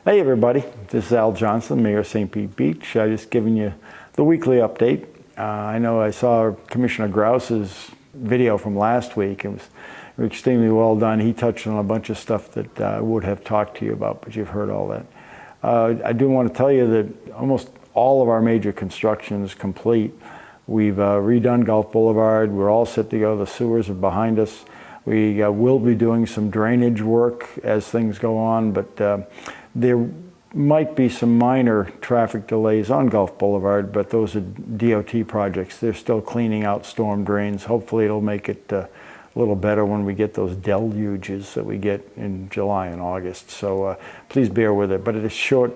Hey everybody, this is Al Johnson, Mayor of St. Pete Beach. Just giving you the weekly update. I know I saw Commissioner Grouse's video from last week. It was extremely well done. He touched on a bunch of stuff that I would have talked to you about, but you've heard all that. I do want to tell you that almost all of our major construction is complete. We've redone Gulf Boulevard. We're all set to go. The sewers are behind us. We will be doing some drainage work as things go on, but there might be some minor traffic delays on Gulf Boulevard, but those are DOT projects. They're still cleaning out storm drains. Hopefully it'll make it a little better when we get those deluges that we get in July and August. So please bear with it. But it is short,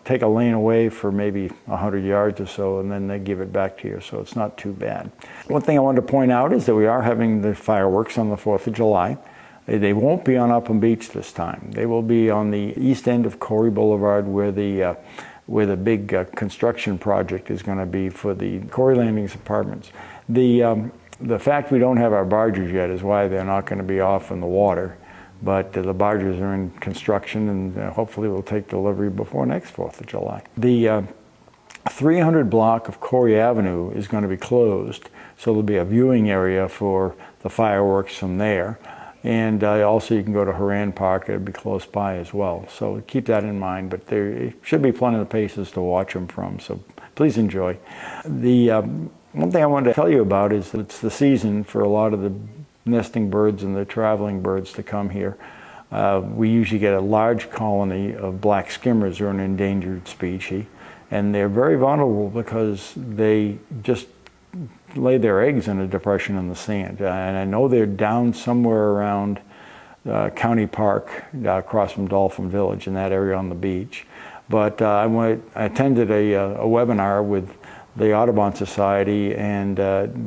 take a lane away for maybe 100 yards or so, and then they give it back to you, so it's not too bad. One thing I wanted to point out is that we are having the fireworks on the 4th of July. They won't be on Upham Beach this time. They will be on the east end of Corey Boulevard where the big construction project is going to be for the Corey Landings Apartments. The fact we don't have our barges yet is why they're not going to be off in the water. But the barges are in construction, and hopefully we'll take delivery before next 4th of July. The 300 block of Corey Avenue is going to be closed, so there'll be a viewing area for the fireworks from there. And also you can go to Horan Park. It'll be close by as well. So keep that in mind, but there should be plenty of places to watch them from, so please enjoy. The one thing I wanted to tell you about is that it's the season for a lot of the nesting birds and the traveling birds to come here. We usually get a large colony of black skimmers, who are an endangered species, and they're very vulnerable because they just lay their eggs in a depression in the sand. And I know they're down somewhere around County Park, across from Dolphin Village, in that area on the beach. But I attended a webinar with the Audubon Society, and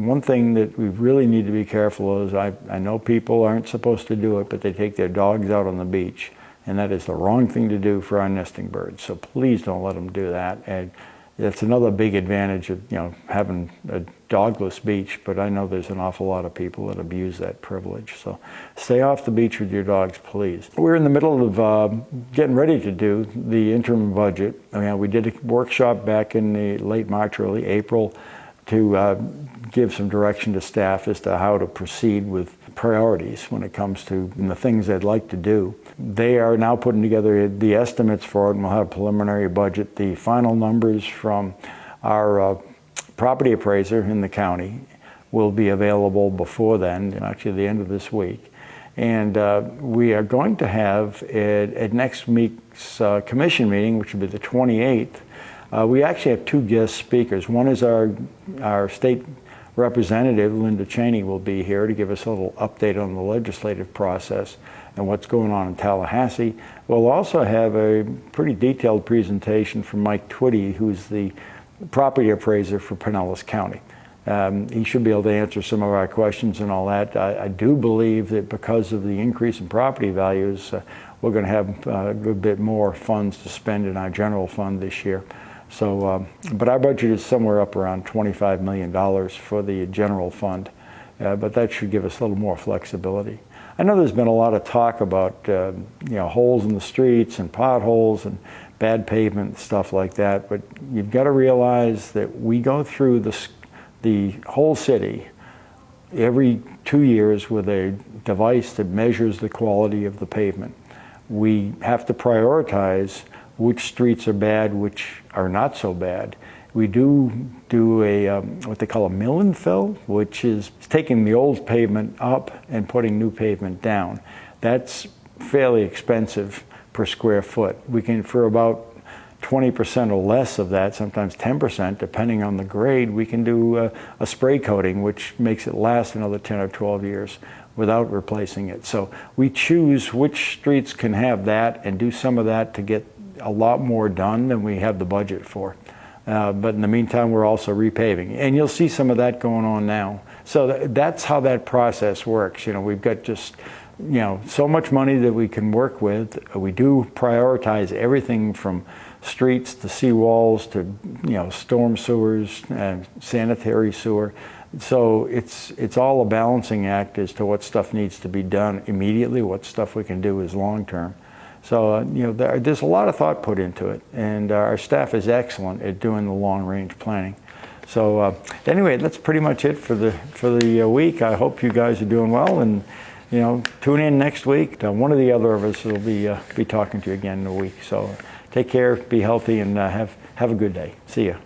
one thing that we really need to be careful of is I know people aren't supposed to do it, but they take their dogs out on the beach, and that is the wrong thing to do for our nesting birds. So please don't let them do that. And that's another big advantage of having a dogless beach, but I know there's an awful lot of people that abuse that privilege. So stay off the beach with your dogs, please. We're in the middle of getting ready to do the interim budget. We did a workshop back in the late March, early April to give some direction to staff as to how to proceed with priorities when it comes to the things they'd like to do. They are now putting together the estimates for it, and we'll have a preliminary budget. The final numbers from our property appraiser in the county will be available before then, actually the end of this week. And we are going to have at next week's commission meeting, which will be the 28th, we actually have two guest speakers. One is our state representative, Linda Cheney, will be here to give us a little update on the legislative process and what's going on in Tallahassee. We'll also have a pretty detailed presentation from Mike Twitty, who's the property appraiser for Pinellas County. He should be able to answer some of our questions and all that. I do believe that because of the increase in property values, we're going to have a good bit more funds to spend in our general fund this year. So, but our budget is somewhere up around $25 million for the general fund, but that should give us a little more flexibility. I know there's been a lot of talk about holes in the streets and potholes and bad pavement and stuff like that, but you've got to realize that we go through the whole city every 2 years with a device that measures the quality of the pavement. We have to prioritize which streets are bad, which are not so bad. We do a what they call a mill and fill, which is taking the old pavement up and putting new pavement down. That's fairly expensive per square foot. We can, for about 20% or less of that, sometimes 10%, depending on the grade, we can do a spray coating, which makes it last another 10 or 12 years without replacing it. So we choose which streets can have that and do some of that to get a lot more done than we have the budget for. But in the meantime, we're also repaving. And you'll see some of that going on now. So that's how that process works. We've got just, so much money that we can work with. We do prioritize everything from streets to seawalls to, storm sewers and sanitary sewer. So it's all a balancing act as to what stuff needs to be done immediately, what stuff we can do is long term. So, there's a lot of thought put into it, and our staff is excellent at doing the long-range planning. So, anyway, that's pretty much it for the week. I hope you guys are doing well, and tune in next week. One or the other of us will be talking to you again in a week. So, take care, be healthy, and have a good day. See ya.